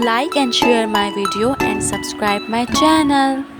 Like and share my video and subscribe my channel.